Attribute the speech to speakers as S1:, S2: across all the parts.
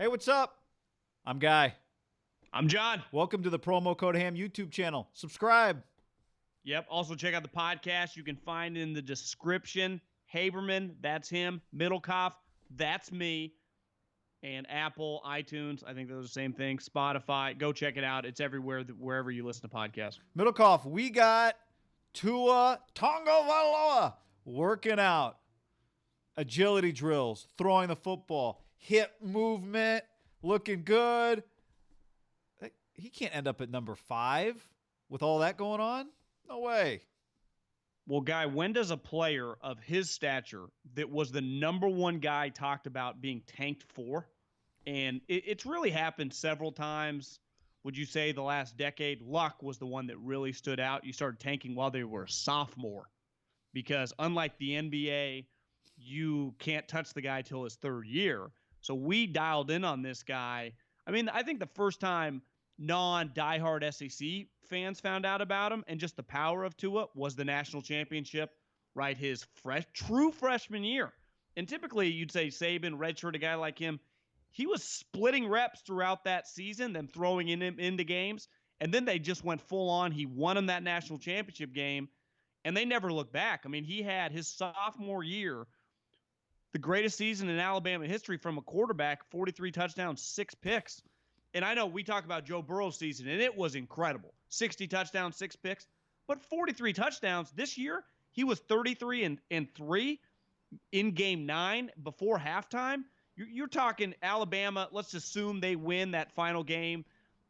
S1: Hey, what's up? I'm Guy.
S2: I'm John.
S1: Welcome to the Promo Code Ham YouTube channel. Subscribe.
S2: Yep. Also, check out the podcast. You can find in the description. Haberman, that's him. Middlecoff, that's me. And Apple, iTunes, I think those are the same thing. Spotify, go check it out. It's everywhere, wherever you listen to podcasts.
S1: Middlecoff, we got Tua Tagovailoa working out. Agility drills, throwing the football, hip movement, looking good. He can't end up at number 5 with all that going on. No way.
S2: Well, Guy, when does a player of his stature that was the number one guy talked about being tanked for, and it's really happened several times, would you say the last decade? Luck was the one that really stood out. You started tanking while they were a sophomore because unlike the NBA, you can't touch the guy till his third year. So we dialed in on this guy. I mean, I think the first time non-diehard SEC fans found out about him and just the power of Tua was the national championship, right? His true freshman year. And typically you'd say Saban, redshirt, a guy like him, he was splitting reps throughout that season, then throwing him into games. And then they just went full on. He won him that national championship game, and they never looked back. I mean, he had his sophomore year, the greatest season in Alabama history from a quarterback, 43 touchdowns, 6 picks. And I know we talk about Joe Burrow's season, and it was incredible. 60 touchdowns, 6 picks, but 43 touchdowns. This year, he was 33 and 3 in game 9 before halftime. You're talking Alabama. Let's assume they win that final game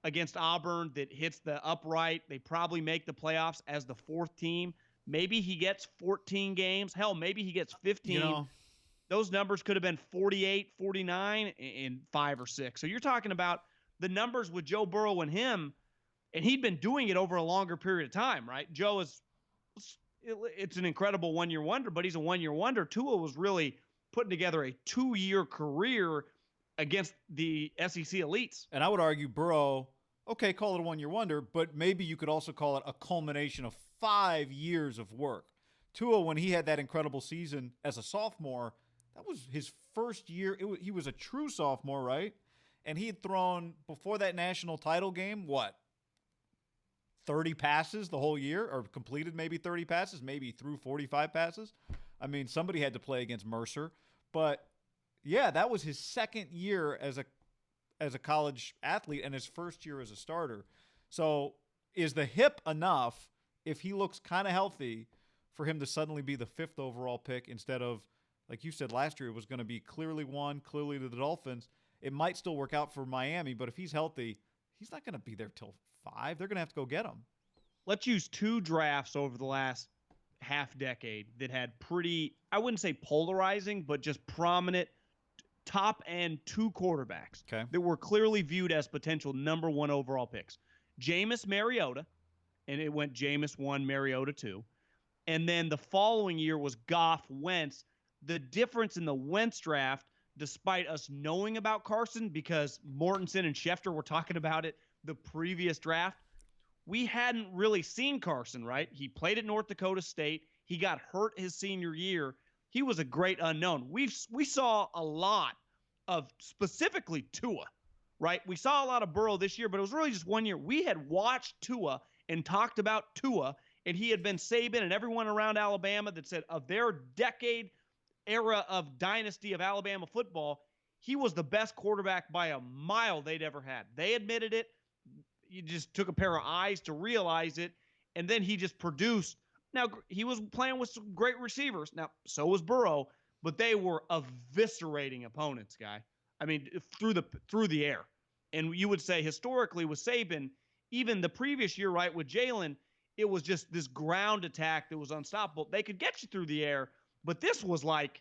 S2: against Auburn that hits the upright. They probably make the playoffs as the 4th team. Maybe he gets 14 games. Hell, maybe he gets 15. Those numbers could have been 48, 49 in 5 or 6. So you're talking about the numbers with Joe Burrow and him, and he'd been doing it over a longer period of time, right? Joe it's an incredible one-year wonder, but he's a one-year wonder. Tua was really putting together a 2-year career against the SEC elites.
S1: And I would argue Burrow, okay, call it a one-year wonder, but maybe you could also call it a culmination of 5 years of work. Tua, when he had that incredible season as a sophomore, that was his first year. He was a true sophomore, right? And he had thrown, before that national title game, 30 passes the whole year, or completed maybe 30 passes, maybe threw 45 passes. I mean, somebody had to play against Mercer. But, yeah, that was his second year as a college athlete and his first year as a starter. So is the hip enough, if he looks kind of healthy, for him to suddenly be the 5th overall pick instead of, like you said last year, it was going to be clearly to the Dolphins. It might still work out for Miami, but if he's healthy, he's not going to be there till 5. They're going to have to go get him.
S2: Let's use 2 drafts over the last half decade that had pretty, I wouldn't say polarizing, but just prominent top end 2 quarterbacks that were clearly viewed as potential number 1 overall picks. Jameis Mariota, and it went Jameis 1, Mariota 2. And then the following year was Goff, Wentz. The difference in the Wentz draft, despite us knowing about Carson because Mortensen and Schefter were talking about it the previous draft, we hadn't really seen Carson, right? He played at North Dakota State. He got hurt his senior year. He was a great unknown. We saw a lot of specifically Tua, right? We saw a lot of Burrow this year, but it was really just 1 year. We had watched Tua and talked about Tua, and he had been Saban and everyone around Alabama that said of their decade era of dynasty of Alabama football, he was the best quarterback by a mile they'd ever had. They admitted it. You just took a pair of eyes to realize it, and then he just produced. Now, he was playing with some great receivers. Now, so was Burrow, but they were eviscerating opponents, Guy. I mean, through the air. And you would say historically with Saban, even the previous year, right, with Jalen, it was just this ground attack that was unstoppable. They could get you through the air, but this was like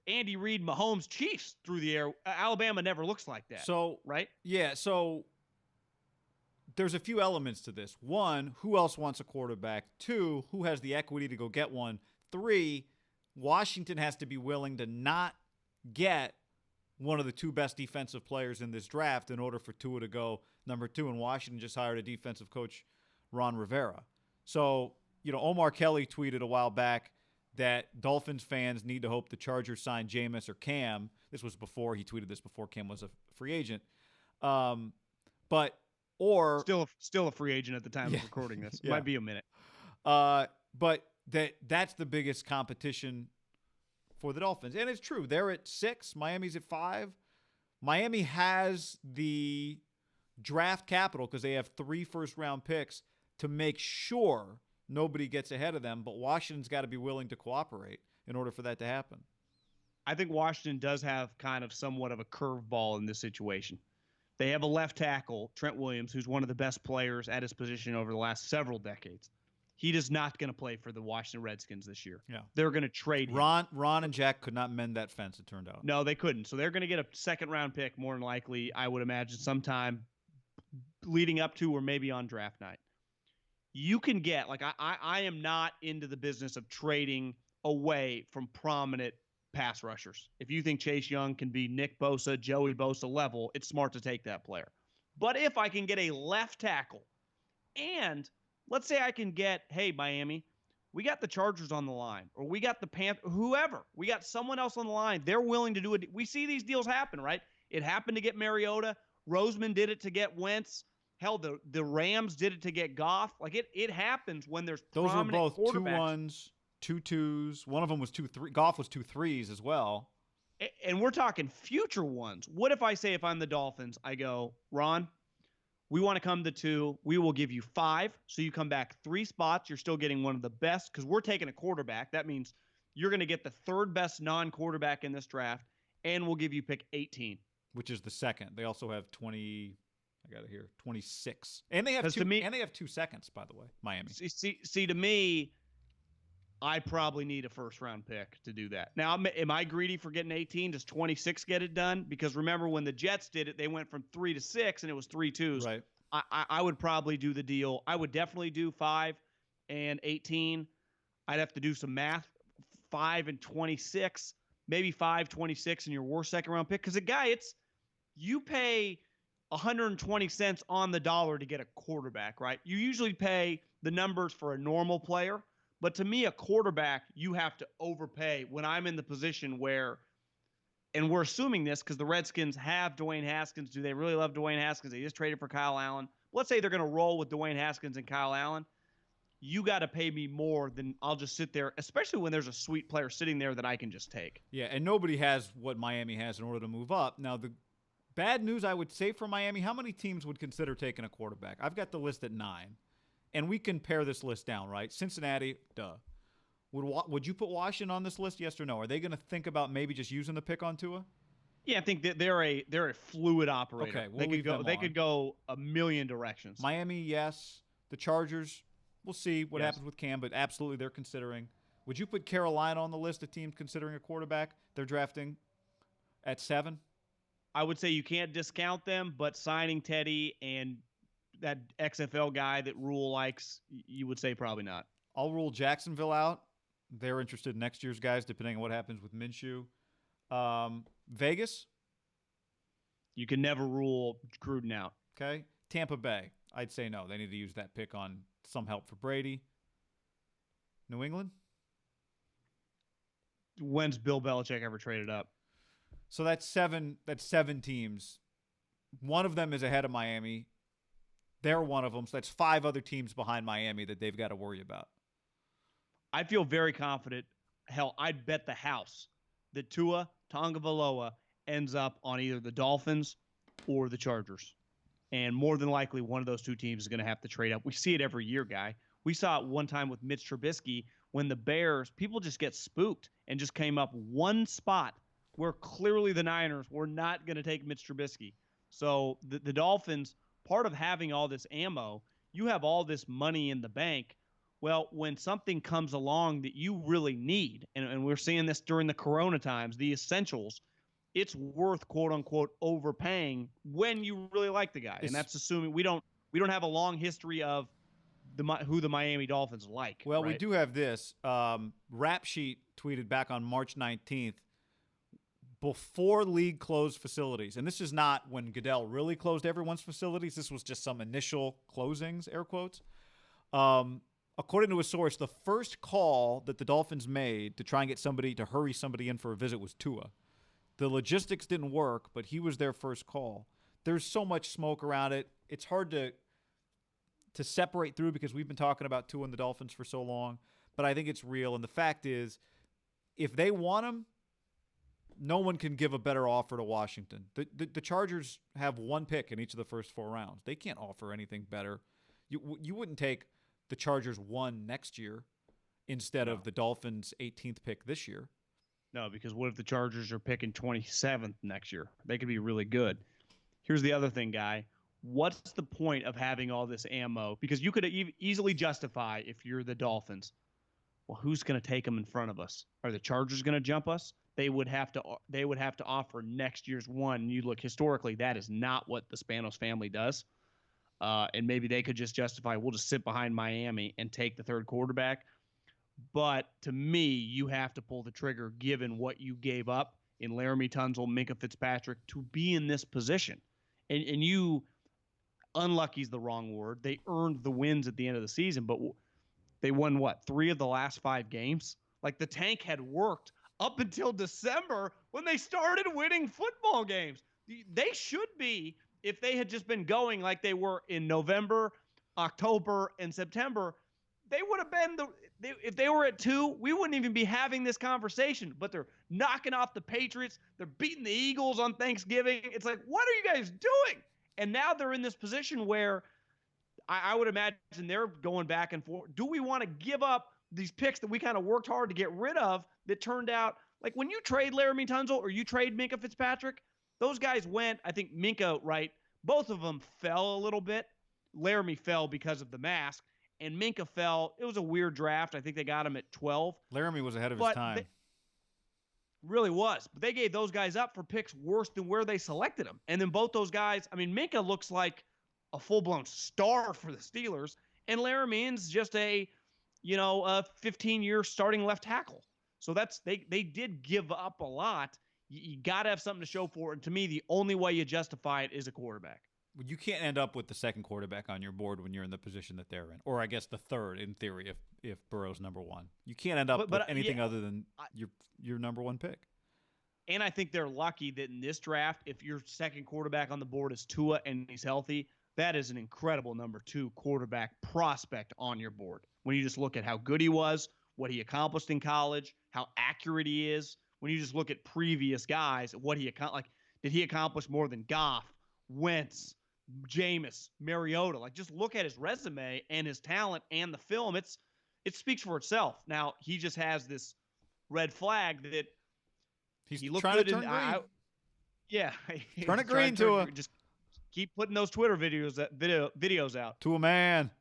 S2: Andy Reid, Mahomes, Chiefs through the air. Alabama never looks like that.
S1: So,
S2: right?
S1: Yeah, so there's a few elements to this. 1, who else wants a quarterback? 2, who has the equity to go get one? 3, Washington has to be willing to not get one of the 2 best defensive players in this draft in order for Tua to go number 2, and Washington just hired a defensive coach, Ron Rivera. So, Omar Kelly tweeted a while back that Dolphins fans need to hope the Chargers sign Jameis or Cam. This was before he tweeted this before Cam was a free agent. But or
S2: still a free agent at the time of recording this.
S1: Yeah.
S2: Might be a minute.
S1: But that's the biggest competition for the Dolphins. And it's true. They're at 6. Miami's at 5. Miami has the draft capital because they have 3 first-round picks to make sure nobody gets ahead of them. But Washington's got to be willing to cooperate in order for that to happen.
S2: I think Washington does have kind of somewhat of a curveball in this situation. They have a left tackle, Trent Williams, who's one of the best players at his position over the last several decades. He is not going to play for the Washington Redskins this year.
S1: Yeah.
S2: They're going to trade him.
S1: Ron and Jack could not mend that fence, it turned out.
S2: No, they couldn't. So they're going to get a second-round pick, more than likely, I would imagine, sometime leading up to or maybe on draft night. You can get, like, I am not into the business of trading away from prominent pass rushers. If you think Chase Young can be Nick Bosa, Joey Bosa level, it's smart to take that player. But if I can get a left tackle, and let's say I can get, hey, Miami, we got the Chargers on the line, or we got the Panthers, whoever. We got someone else on the line. They're willing to do it. We see these deals happen, right? It happened to get Mariota. Roseman did it to get Wentz. Hell, the Rams did it to get Goff. Like, it happens when there's
S1: those were both 2
S2: quarterbacks.
S1: 1s. 2 2s. One of them was 2 3. Goff was 2 3s as well.
S2: And we're talking future ones. What if I say, if I'm the Dolphins, I go, Ron, we want to come to 2. We will give you 5. So you come back 3 spots. You're still getting one of the best because we're taking a quarterback. That means you're going to get the 3rd best non-quarterback in this draft, and we'll give you pick 18.
S1: Which is the second. They also have 20. I got it here. 26. And they have 2. And they have 2 seconds, by the way. Miami.
S2: See, to me, I probably need a first-round pick to do that. Now, am I greedy for getting 18? Does 26 get it done? Because remember, when the Jets did it, they went from 3 to 6, and it was 3 2s.
S1: Right.
S2: I would probably do the deal. I would definitely do 5 and 18. I'd have to do some math. 5 and 26, maybe 5, 26 in your worst second-round pick. Because a guy, you pay 120 cents on the dollar to get a quarterback, right? You usually pay the numbers for a normal player. But to me, a quarterback, you have to overpay when I'm in the position where, and we're assuming this because the Redskins have Dwayne Haskins. Do they really love Dwayne Haskins? They just traded for Kyle Allen. Let's say they're going to roll with Dwayne Haskins and Kyle Allen. You got to pay me more than I'll just sit there, especially when there's a sweet player sitting there that I can just take.
S1: Yeah, and nobody has what Miami has in order to move up. Now, the bad news I would say for Miami, how many teams would consider taking a quarterback? I've got the list at 9. And we can pare this list down, right? Cincinnati, duh. Would you put Washington on this list, yes or no? Are they going to think about maybe just using the pick on Tua?
S2: Yeah, I think that they're a fluid operator.
S1: Okay,
S2: they could go a million directions.
S1: Miami, yes. The Chargers, we'll see what happens with Cam, but absolutely they're considering. Would you put Carolina on the list of teams considering a quarterback? They're drafting at 7.
S2: I would say you can't discount them, but signing Teddy and that XFL guy that Rule likes, you would say probably not.
S1: I'll rule Jacksonville out. They're interested in next year's guys, depending on what happens with Minshew. Vegas?
S2: You can never rule Gruden out.
S1: Okay. Tampa Bay? I'd say no. They need to use that pick on some help for Brady. New England?
S2: When's Bill Belichick ever traded up?
S1: So that's 7 teams. One of them is ahead of Miami. They're one of them. So that's 5 other teams behind Miami that they've got to worry about.
S2: I feel very confident. Hell, I'd bet the house that Tua Tagovailoa ends up on either the Dolphins or the Chargers. And more than likely, one of those 2 teams is going to have to trade up. We see it every year, Guy. We saw it one time with Mitch Trubisky when the Bears, people just get spooked and just came up one spot where clearly the Niners were not going to take Mitch Trubisky. So the Dolphins, part of having all this ammo, you have all this money in the bank. Well, when something comes along that you really need, and we're seeing this during the Corona times, the essentials, it's worth, quote unquote, overpaying when you really like the guy. And that's assuming we don't have a long history of who the Miami Dolphins like.
S1: Well,
S2: right?
S1: We do have this. Rap Sheet tweeted back on March 19th, before league closed facilities. And this is not when Goodell really closed everyone's facilities. This was just some initial closings, air quotes. According to a source, the first call that the Dolphins made to try and get somebody to hurry somebody in for a visit was Tua. The logistics didn't work, but he was their first call. There's so much smoke around it. It's hard to separate through because we've been talking about Tua and the Dolphins for so long, but I think it's real. And the fact is, if they want him, no one can give a better offer to Washington. The Chargers have one pick in each of the first 4 rounds. They can't offer anything better. You wouldn't take the Chargers 1 next year instead of the Dolphins' 18th pick this year.
S2: No, because what if the Chargers are picking 27th next year? They could be really good. Here's the other thing, Guy. What's the point of having all this ammo? Because you could easily justify, if you're the Dolphins, well, who's going to take them in front of us? Are the Chargers going to jump us? They would have to offer next year's one. You look historically, that is not what the Spanos family does. And maybe they could just justify, we'll just sit behind Miami and take the third quarterback. But to me, you have to pull the trigger given what you gave up in Laramie Tunsil, Minkah Fitzpatrick to be in this position. And you, unlucky is the wrong word. They earned the wins at the end of the season, but they won, 3 of the last 5 games? Like, the tank had worked up until December when they started winning football games. They should be, if they had just been going like they were in November, October, and September, they would have been if they were at 2, we wouldn't even be having this conversation. But they're knocking off the Patriots. They're beating the Eagles on Thanksgiving. It's like, what are you guys doing? And now they're in this position where I would imagine they're going back and forth. Do we want to give up these picks that we kind of worked hard to get rid of that turned out, like when you trade Laramie Tunsil or you trade Minkah Fitzpatrick, those guys went, I think Minkah, right, both of them fell a little bit. Laramie fell because of the mask, and Minkah fell. It was a weird draft. I think they got him at 12.
S1: Laramie was ahead of his time.
S2: Really was. But they gave those guys up for picks worse than where they selected them. And then both those guys, I mean, Minkah looks like a full-blown star for the Steelers, and Laramie's just a 15-year starting left tackle. So they did give up a lot. You got to have something to show for it. And to me, the only way you justify it is a quarterback.
S1: You can't end up with the second quarterback on your board when you're in the position that they're in, or I guess the third in theory if Burrow's number 1. You can't end up with anything other than your number 1 pick.
S2: And I think they're lucky that in this draft, if your second quarterback on the board is Tua and he's healthy, that is an incredible number 2 quarterback prospect on your board. When you just look at how good he was, what he accomplished in college, how accurate he is. When you just look at previous guys, what he accomplished, did he accomplish more than Goff, Wentz, Jameis, Mariota? Like, just look at his resume and his talent and the film. It speaks for itself. Now, he just has this red flag that
S1: he looked trying good to turn green.
S2: He's
S1: turn it green to him.
S2: Just keep putting those Twitter videos out.
S1: To a man.